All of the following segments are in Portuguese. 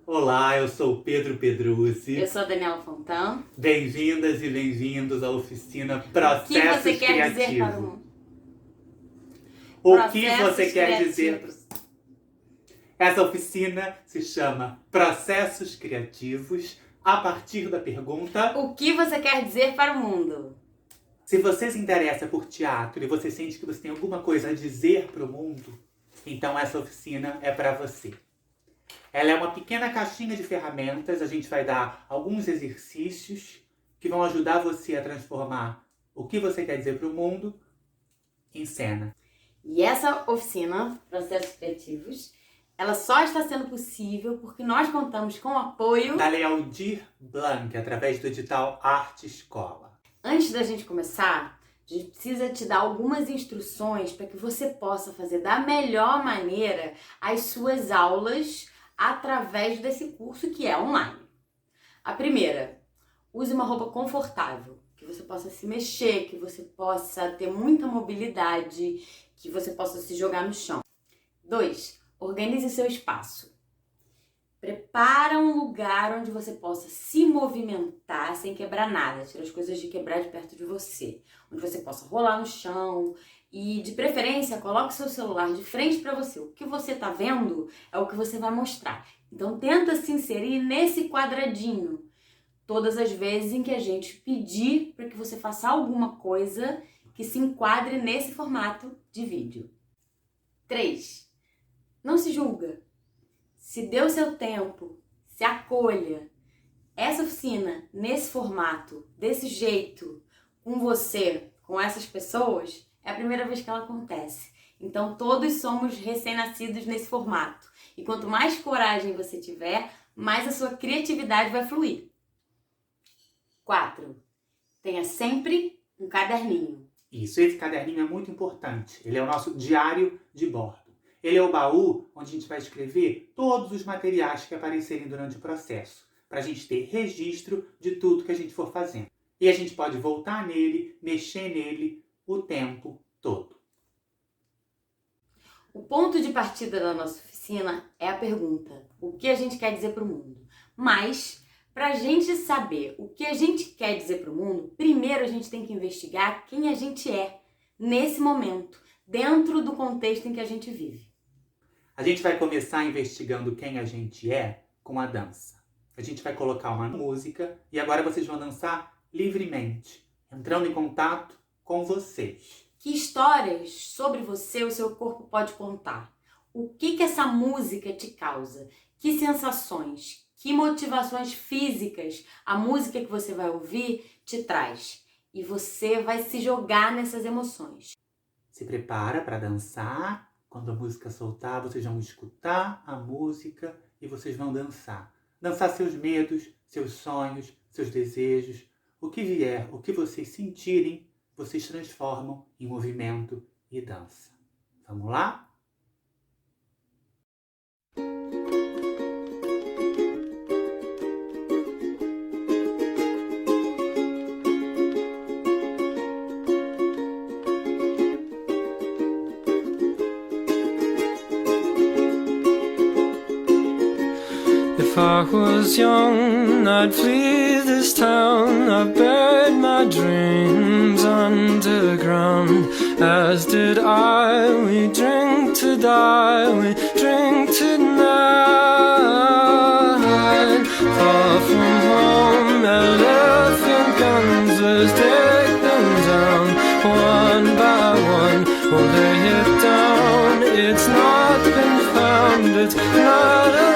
Olá, eu sou o Pedro Pedruzzi. Eu sou a Daniela Fontan. Bem-vindas e bem-vindos à oficina Processos O que você quer Criativos. dizer para o mundo? O que você quer dizer? Criativos. Essa oficina se chama Processos Criativos, a partir da pergunta: O que você quer dizer para o mundo? se você se interessa por teatro e você sente que você tem alguma coisa a dizer para o mundo, então essa oficina é para você. Ela é uma pequena caixinha de ferramentas, a gente vai dar alguns exercícios que vão ajudar você a transformar o que você quer dizer para o mundo em cena. E essa oficina, Processos Criativos, ela só está sendo possível porque nós contamos com o apoio Da Lei Aldir Blanc, através do edital Arte Escola. Antes da gente começar, a gente precisa te dar algumas instruções para que você possa fazer da melhor maneira as suas aulas através desse curso que é online. A primeira, use uma roupa confortável, que você possa se mexer, que você possa ter muita mobilidade, que você possa se jogar no chão. 2, organize seu espaço. Prepara um lugar onde você possa se movimentar sem quebrar nada. Tira as coisas de quebrar de perto de você. Onde você possa rolar no chão. E, de preferência, coloque seu celular de frente para você. O que você está vendo é o que você vai mostrar. Então, tenta se inserir nesse quadradinho. Todas as vezes em que a gente pedir para que você faça alguma coisa que se enquadre nesse formato de vídeo. 3. Não se julga. Se dê o seu tempo, se acolha. Essa oficina, nesse formato, desse jeito, com você, com essas pessoas, é a primeira vez que ela acontece. Então todos somos recém-nascidos nesse formato. E quanto mais coragem você tiver, mais a sua criatividade vai fluir. 4. Tenha sempre um caderninho. Isso, esse caderninho é muito importante. Ele é o nosso diário de bordo. Ele é o baú onde a gente vai escrever todos os materiais que aparecerem durante o processo, para a gente ter registro de tudo que a gente for fazendo. E a gente pode voltar nele, mexer nele o tempo todo. O ponto de partida da nossa oficina é a pergunta: o que a gente quer dizer para o mundo? Mas, para a gente saber o que a gente quer dizer para o mundo, primeiro a gente tem que investigar quem a gente é nesse momento, dentro do contexto em que a gente vive. A gente vai começar investigando quem a gente é com a dança. A gente vai colocar uma música e agora vocês vão dançar livremente, entrando em contato com vocês. Que histórias sobre você o seu corpo pode contar? O que essa música te causa? Que sensações, que motivações físicas a música que você vai ouvir te traz? E você vai se jogar nessas emoções. Se prepara para dançar. Quando a música soltar, vocês vão escutar a música e vocês vão dançar. Dançar seus medos, seus sonhos, seus desejos. O que vier, o que vocês sentirem, vocês transformam em movimento e dança. Vamos lá? If I was young, I'd flee this town. I buried my dreams underground. As did I, we drink to die, we drink tonight. Far from home, elephant guns, let's take them down. One by one, we'll lay it down. It's not been found, it's not around.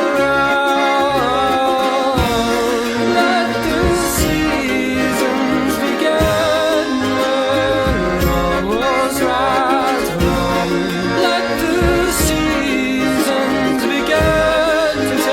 To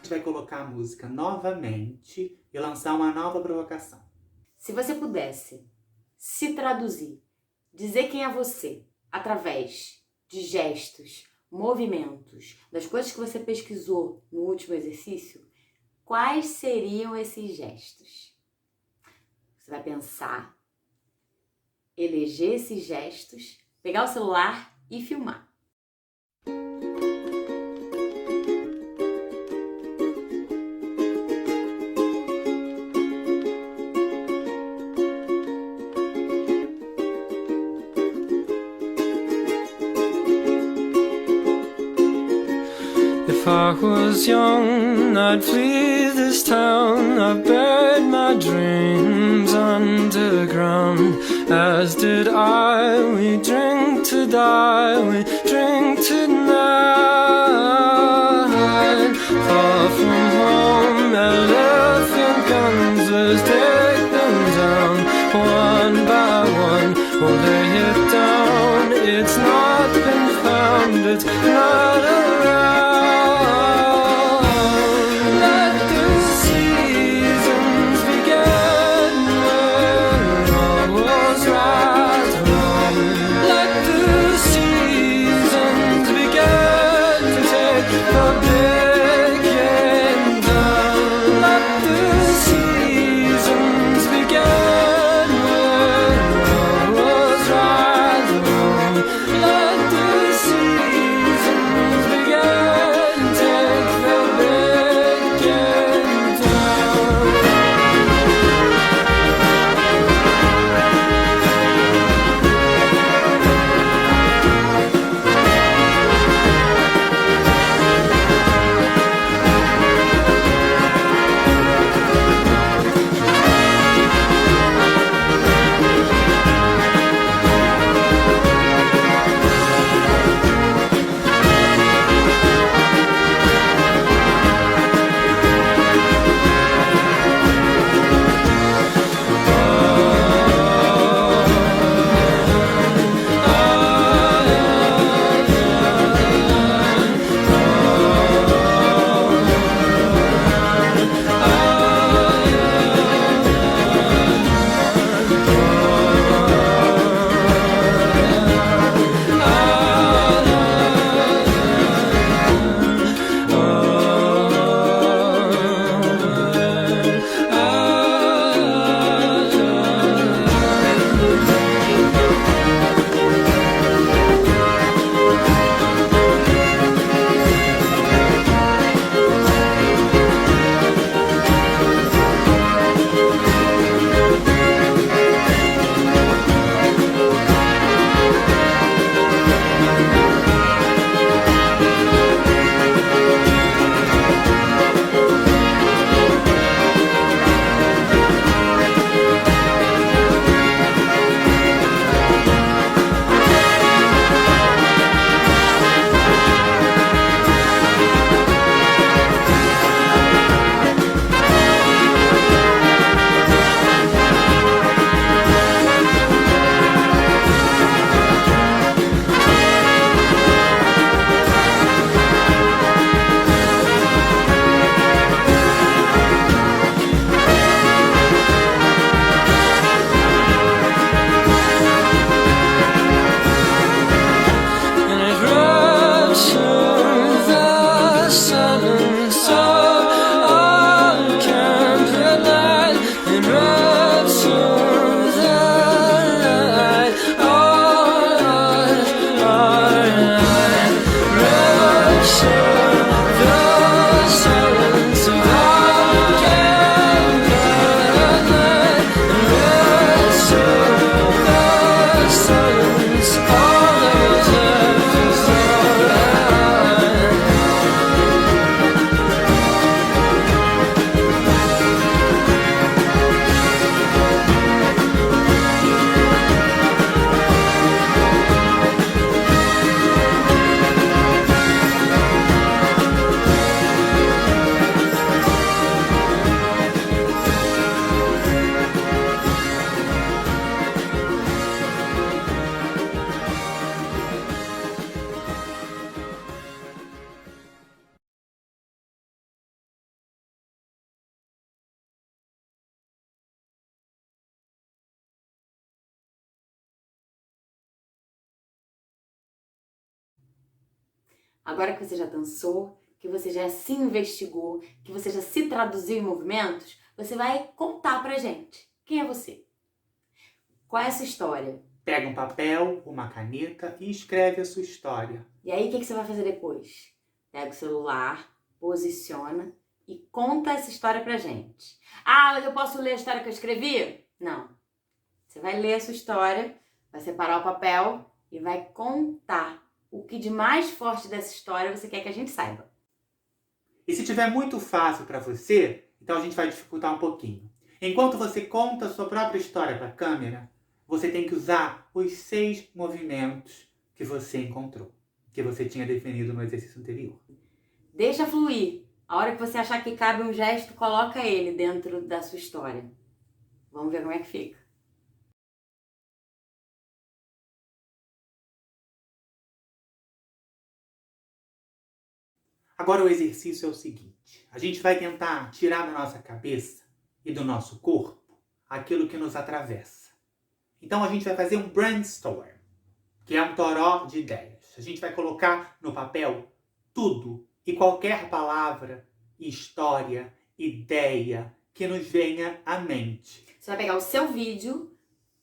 gente vai colocar a música novamente e lançar uma nova provocação. Se você pudesse se traduzir, dizer quem é você, através de gestos, movimentos, das coisas que você pesquisou no último exercício, quais seriam esses gestos? Você vai pensar, eleger esses gestos, pegar o celular e filmar. If I was young, I'd flee this town. I buried my dreams underground. As did I, we drink to die, we drink tonight. Far from home, elephant guns, let's take them down. One by one, we'll lay it down. It's not been found, it's not around. Let the seasons Agora que você já dançou, que você já se investigou, que você já se traduziu em movimentos, você vai contar pra gente. Quem é você? Qual é essa história? Pega um papel, uma caneta e escreve a sua história. E aí, o que você vai fazer depois? Pega o celular, posiciona e conta essa história pra gente. Ah, mas eu posso ler a história que eu escrevi? Não. Você vai ler a sua história, vai separar o papel e vai contar o que de mais forte dessa história você quer que a gente saiba. E se tiver muito fácil para você, então a gente vai dificultar um pouquinho. Enquanto você conta a sua própria história para a câmera, você tem que usar os 6 movimentos que você encontrou, que você tinha definido no exercício anterior. Deixa fluir. A hora que você achar que cabe um gesto, coloca ele dentro da sua história. Vamos ver como é que fica. Agora o exercício é o seguinte. A gente vai tentar tirar da nossa cabeça e do nosso corpo aquilo que nos atravessa. Então a gente vai fazer um brainstorm, que é um toró de ideias. A gente vai colocar no papel tudo e qualquer palavra, história, ideia que nos venha à mente. Você vai pegar o seu vídeo,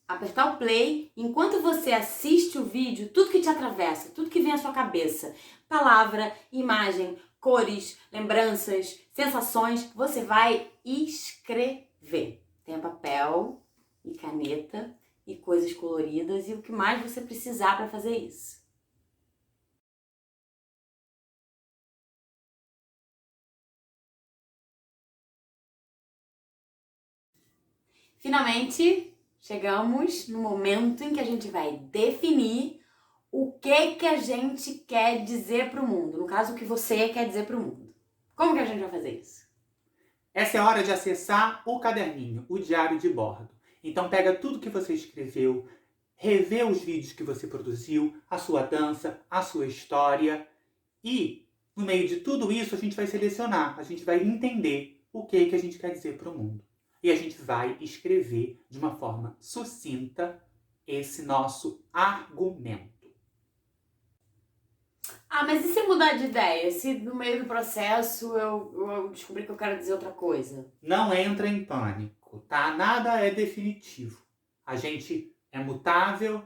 apertar o play, enquanto você assiste o vídeo, tudo que te atravessa, tudo que vem à sua cabeça, palavra, imagem, cores, lembranças, sensações, você vai escrever. Tenha papel e caneta e coisas coloridas e o que mais você precisar para fazer isso. Finalmente, chegamos no momento em que a gente vai definir o que a gente quer dizer para o mundo. No caso, o que você quer dizer para o mundo. Como que a gente vai fazer isso? Essa é a hora de acessar o caderninho, o diário de bordo. Então pega tudo que você escreveu, revê os vídeos que você produziu, a sua dança, a sua história e, no meio de tudo isso, a gente vai selecionar, a gente vai entender o que a gente quer dizer para o mundo. E a gente vai escrever de uma forma sucinta esse nosso argumento. Ah, mas e se mudar de ideia? Se no meio do processo eu descobrir que eu quero dizer outra coisa? Não entra em pânico, tá? Nada é definitivo. A gente é mutável,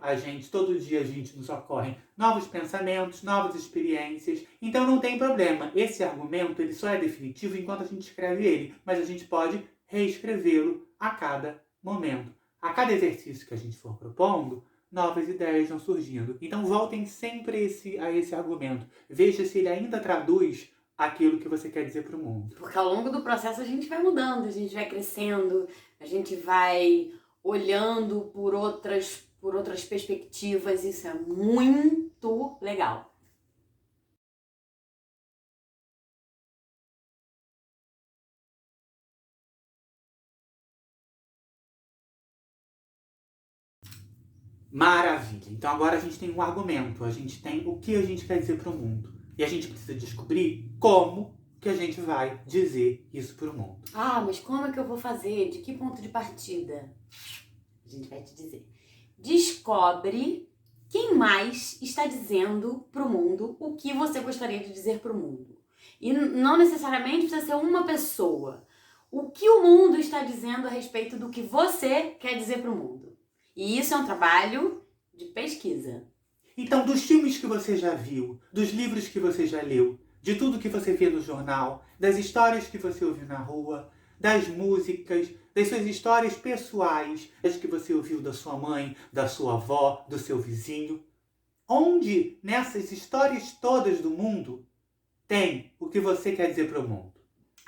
todo dia a gente nos ocorrem novos pensamentos, novas experiências. Então não tem problema. Esse argumento ele só é definitivo enquanto a gente escreve ele, mas a gente pode reescrevê-lo a cada momento. A cada exercício que a gente for propondo, novas ideias vão surgindo. Então voltem sempre a esse argumento. Veja se ele ainda traduz aquilo que você quer dizer para o mundo. Porque ao longo do processo a gente vai mudando, a gente vai crescendo, a gente vai olhando por outras perspectivas. Isso é muito legal. Maravilha! Então agora a gente tem um argumento, a gente tem o que a gente quer dizer para o mundo. E a gente precisa descobrir como que a gente vai dizer isso para o mundo. Ah, mas como é que eu vou fazer? De que ponto de partida? A gente vai te dizer. Descobre quem mais está dizendo para o mundo o que você gostaria de dizer para o mundo. E não necessariamente precisa ser uma pessoa. O que o mundo está dizendo a respeito do que você quer dizer para o mundo. E isso é um trabalho de pesquisa. Então, dos filmes que você já viu, dos livros que você já leu, de tudo que você vê no jornal, das histórias que você ouviu na rua, das músicas, das suas histórias pessoais, as que você ouviu da sua mãe, da sua avó, do seu vizinho. Onde, nessas histórias todas do mundo, tem o que você quer dizer para o mundo?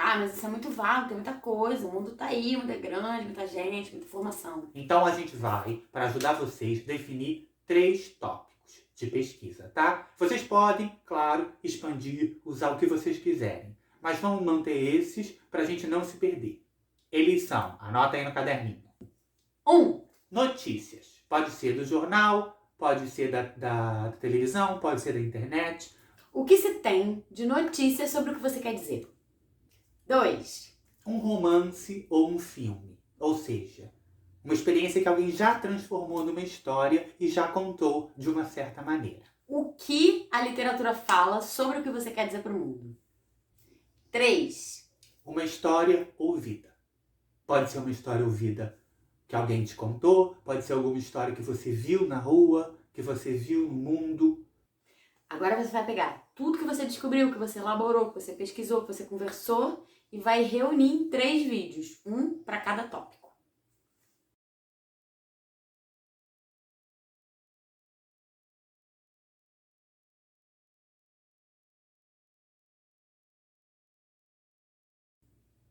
Ah, mas isso é muito vago, tem muita coisa, o mundo tá aí, o mundo é grande, muita gente, muita informação. Então a gente vai, para ajudar vocês, definir 3 tópicos de pesquisa, tá? Vocês podem, claro, expandir, usar o que vocês quiserem. Mas vamos manter esses para a gente não se perder. Eles são, anota aí no caderninho. 1. Notícias. Pode ser do jornal, pode ser da televisão, pode ser da internet. O que se tem de notícias sobre o que você quer dizer? 2. Um romance ou um filme. Ou seja, uma experiência que alguém já transformou numa história e já contou de uma certa maneira. o que a literatura fala sobre o que você quer dizer para o mundo. 3. Uma história ouvida. Pode ser uma história ouvida que alguém te contou, pode ser alguma história que você viu na rua, que você viu no mundo. Agora você vai pegar tudo que você descobriu, que você elaborou, que você pesquisou, que você conversou e vai reunir em 3 vídeos, um para cada tópico.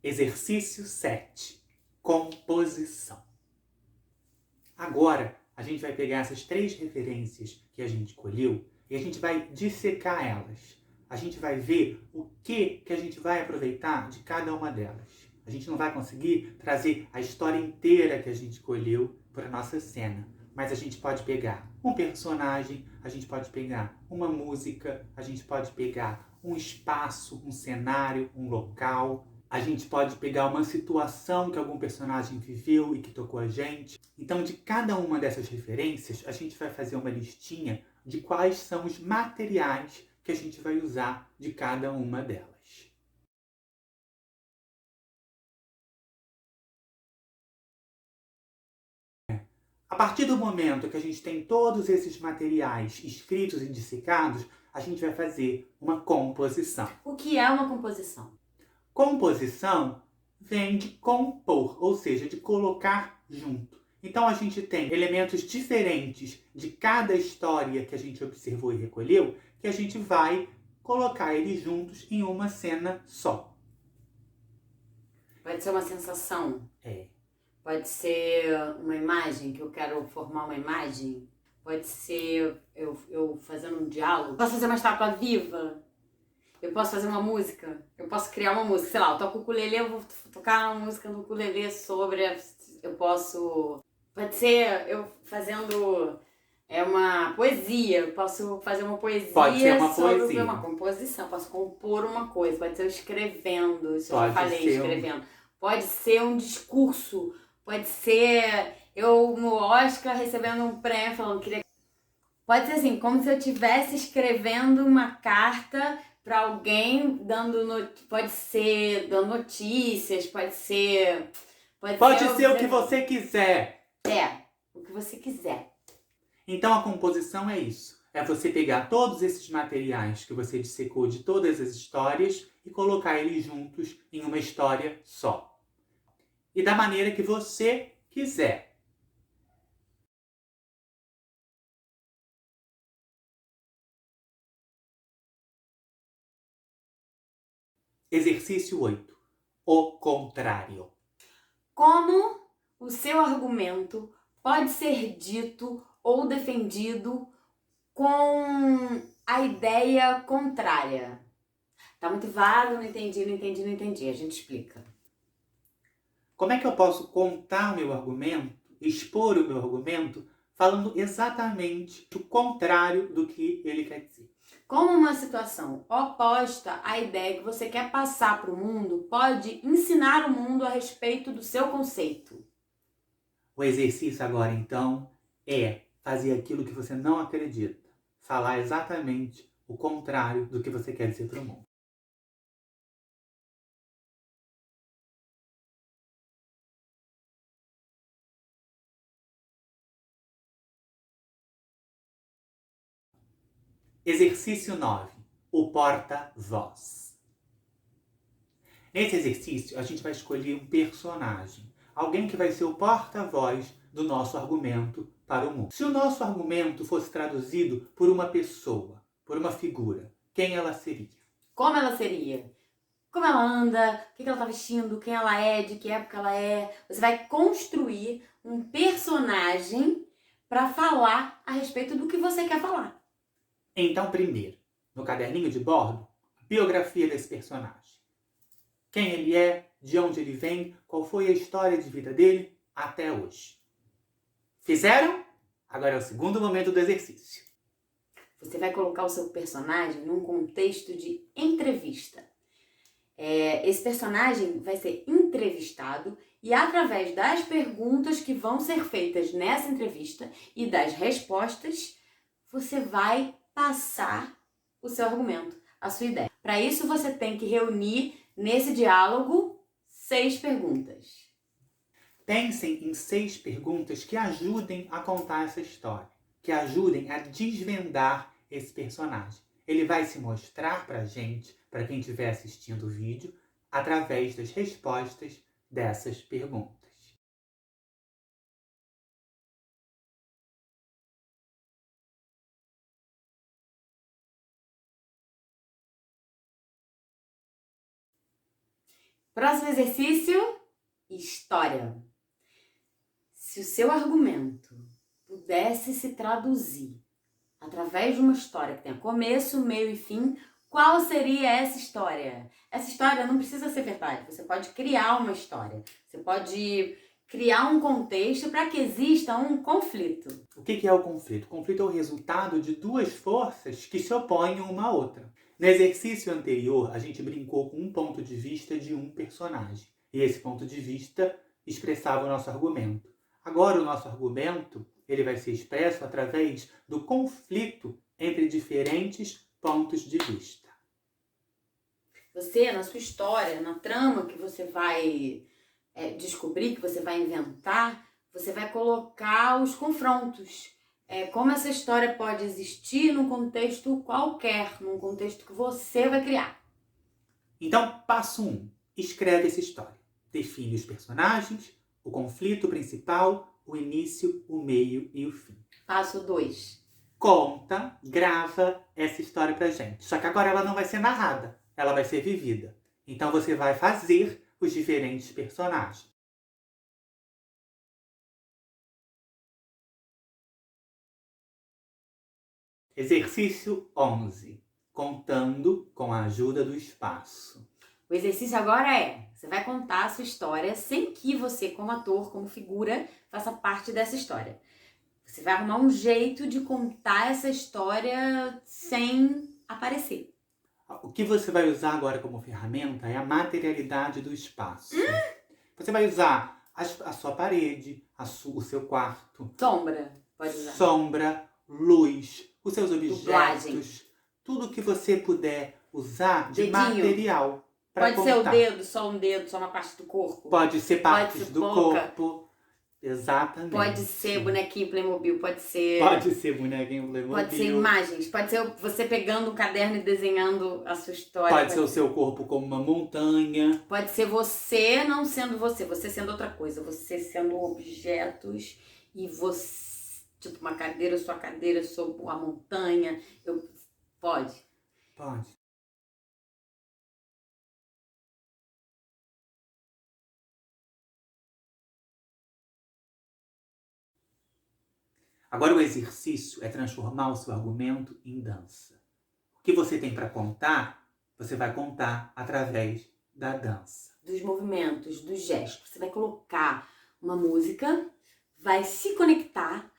Exercício 7. Composição. Agora, a gente vai pegar essas 3 referências que a gente escolheu e a gente vai dissecar elas. A gente vai ver o que a gente vai aproveitar de cada uma delas. A gente não vai conseguir trazer a história inteira que a gente escolheu para a nossa cena, mas a gente pode pegar um personagem, a gente pode pegar uma música, a gente pode pegar um espaço, um cenário, um local. A gente pode pegar uma situação que algum personagem viveu e que tocou a gente. Então, de cada uma dessas referências, a gente vai fazer uma listinha de quais são os materiais que a gente vai usar de cada uma delas. A partir do momento que a gente tem todos esses materiais escritos e dissecados, a gente vai fazer uma composição. O que é uma composição? Composição vem de compor, ou seja, de colocar junto. Então a gente tem elementos diferentes de cada história que a gente observou e recolheu, que a gente vai colocar eles juntos em uma cena só. Pode ser uma sensação. É. Pode ser uma imagem, que eu quero formar uma imagem. Pode ser eu fazendo um diálogo. Posso fazer uma estátua viva. Eu posso fazer uma música, eu posso criar uma música, sei lá, eu toco o ukulele, eu vou tocar uma música no ukulele sobre, eu posso, pode ser eu fazendo uma poesia, eu posso fazer uma poesia pode ser uma sobre poesia. Uma composição, eu posso compor uma coisa, pode ser eu escrevendo, isso eu Pode já falei, ser escrevendo, pode ser um discurso, pode ser eu no Oscar recebendo um prêmio falando que pode ser assim, como se eu estivesse escrevendo uma carta para alguém pode ser dando notícias, pode ser o que você quiser. O que você quiser. Então a composição é isso. É você pegar todos esses materiais que você dissecou de todas as histórias e colocar eles juntos em uma história só. E da maneira que você quiser. Exercício 8. O contrário. Como o seu argumento pode ser dito ou defendido com a ideia contrária? Tá muito vago, não entendi. A gente explica. Como é que eu posso contar o meu argumento, expor o meu argumento, falando exatamente o contrário do que ele quer dizer? Como uma situação oposta à ideia que você quer passar para o mundo pode ensinar o mundo a respeito do seu conceito. O exercício agora, então, é fazer aquilo que você não acredita. Falar exatamente o contrário do que você quer dizer para o mundo. Exercício 9. O porta-voz. Nesse exercício, a gente vai escolher um personagem. Alguém que vai ser o porta-voz do nosso argumento para o mundo. Se o nosso argumento fosse traduzido por uma pessoa, por uma figura, quem ela seria? Como ela seria? Como ela anda? O que ela está vestindo? Quem ela é? De que época ela é? Você vai construir um personagem para falar a respeito do que você quer falar. Então, primeiro, no caderninho de bordo, a biografia desse personagem. Quem ele é, de onde ele vem, qual foi a história de vida dele até hoje. Fizeram? Agora é o segundo momento do exercício. Você vai colocar o seu personagem num contexto de entrevista. Esse personagem vai ser entrevistado e através das perguntas que vão ser feitas nessa entrevista e das respostas, você vai passar o seu argumento, a sua ideia. Para isso, você tem que reunir nesse diálogo 6 perguntas. Pensem em 6 perguntas que ajudem a contar essa história, que ajudem a desvendar esse personagem. Ele vai se mostrar pra gente, para quem estiver assistindo o vídeo, através das respostas dessas perguntas. Próximo exercício, história. Se o seu argumento pudesse se traduzir através de uma história que tenha começo, meio e fim, qual seria essa história? Essa história não precisa ser verdade, você pode criar uma história. Você pode criar um contexto para que exista um conflito. O que é o conflito? O conflito é o resultado de 2 forças que se opõem uma à outra. No exercício anterior, a gente brincou com um ponto de vista de um personagem. E esse ponto de vista expressava o nosso argumento. Agora, o nosso argumento ele vai ser expresso através do conflito entre diferentes pontos de vista. Você, na sua história, na trama que você vai descobrir, que você vai inventar, você vai colocar os confrontos. Como essa história pode existir num contexto qualquer, num contexto que você vai criar. Então, passo 1. Escreve essa história. Define os personagens, o conflito principal, o início, o meio e o fim. Passo 2. Conta, grava essa história pra gente. Só que agora ela não vai ser narrada, ela vai ser vivida. Então você vai fazer os diferentes personagens. Exercício 11. Contando com a ajuda do espaço. O exercício agora você vai contar a sua história sem que você, como ator, como figura, faça parte dessa história. Você vai arrumar um jeito de contar essa história sem aparecer. O que você vai usar agora como ferramenta é a materialidade do espaço. Você vai usar a sua parede, o seu quarto. Sombra, pode usar. Sombra, luz, os seus objetos. Dublagem. Tudo que você puder usar de Dedinho. material para Pode contar. ser o dedo, só um dedo, só uma parte do corpo. Pode ser partes ser do boca. corpo. Exatamente. Pode ser bonequinho Playmobil, pode ser bonequinho Playmobil. pode ser imagens, pode ser você pegando um caderno e desenhando a sua história. Pode ser o seu corpo como uma montanha. Pode ser você não sendo você sendo outra coisa, você sendo objetos e você, tipo uma cadeira, sua cadeira, sou a montanha. Pode. Pode. Agora o exercício é transformar o seu argumento em dança. O que você tem para contar, você vai contar através da dança. Dos movimentos, dos gestos. Você vai colocar uma música, vai se conectar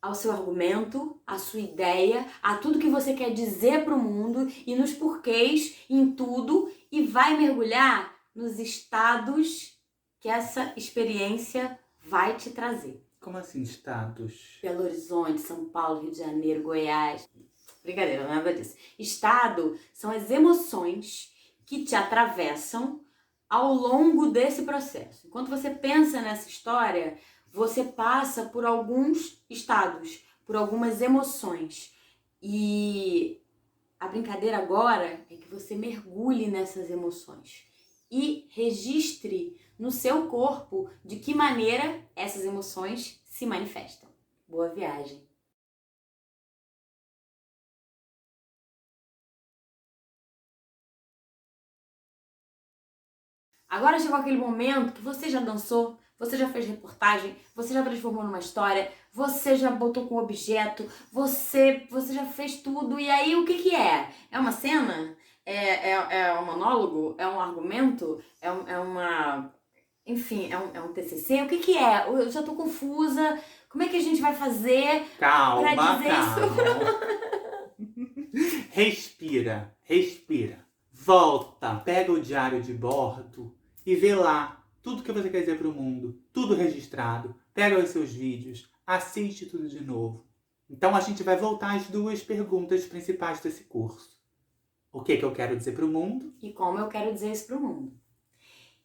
ao seu argumento, à sua ideia, a tudo que você quer dizer para o mundo e nos porquês, em tudo, e vai mergulhar nos estados que essa experiência vai te trazer. Como assim, estados? Belo Horizonte, São Paulo, Rio de Janeiro, Goiás. Brincadeira, nada disso. Estado são as emoções que te atravessam ao longo desse processo. Enquanto você pensa nessa história, você passa por alguns estados, por algumas emoções. E a brincadeira agora é que você mergulhe nessas emoções e registre no seu corpo de que maneira essas emoções se manifestam. Boa viagem! Agora chegou aquele momento que você já dançou, você já fez reportagem, você já transformou numa história, você já botou com objeto, você já fez tudo. E aí o que é? É uma cena? É um monólogo? É um argumento? Enfim, é um TCC? O que é? Eu já tô confusa. Como é que a gente vai fazer pra dizer isso? Respira. Volta, pega o diário de bordo e vê lá tudo que você quer dizer pro mundo. Tudo registrado. Pega os seus vídeos, assiste tudo de novo. Então a gente vai voltar às duas perguntas principais desse curso. O que eu quero dizer para o mundo? E como eu quero dizer isso pro mundo.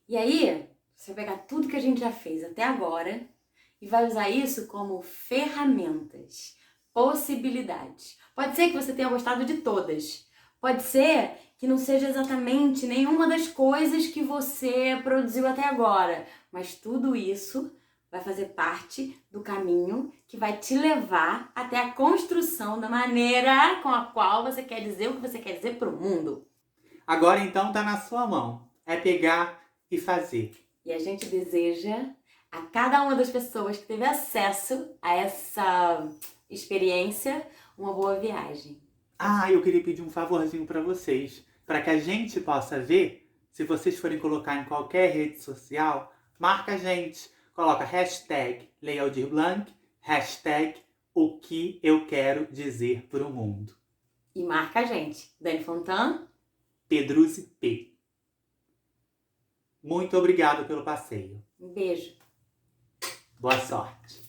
E aí, você vai pegar tudo que a gente já fez até agora e vai usar isso como ferramentas, possibilidades. Pode ser que você tenha gostado de todas. Pode ser que não seja exatamente nenhuma das coisas que você produziu até agora, mas tudo isso vai fazer parte do caminho que vai te levar até a construção da maneira com a qual você quer dizer o que você quer dizer pro mundo. Agora então tá na sua mão. É pegar e fazer. E a gente deseja a cada uma das pessoas que teve acesso a essa experiência uma boa viagem. Eu queria pedir um favorzinho para vocês. Para que a gente possa ver, se vocês forem colocar em qualquer rede social, marca a gente. Coloca hashtag Lei Aldir Blanc, hashtag o que eu quero dizer pro mundo. E marca a gente. Dani Fontan. Pedruzzi P. Muito obrigado pelo passeio. Um beijo. Boa sorte.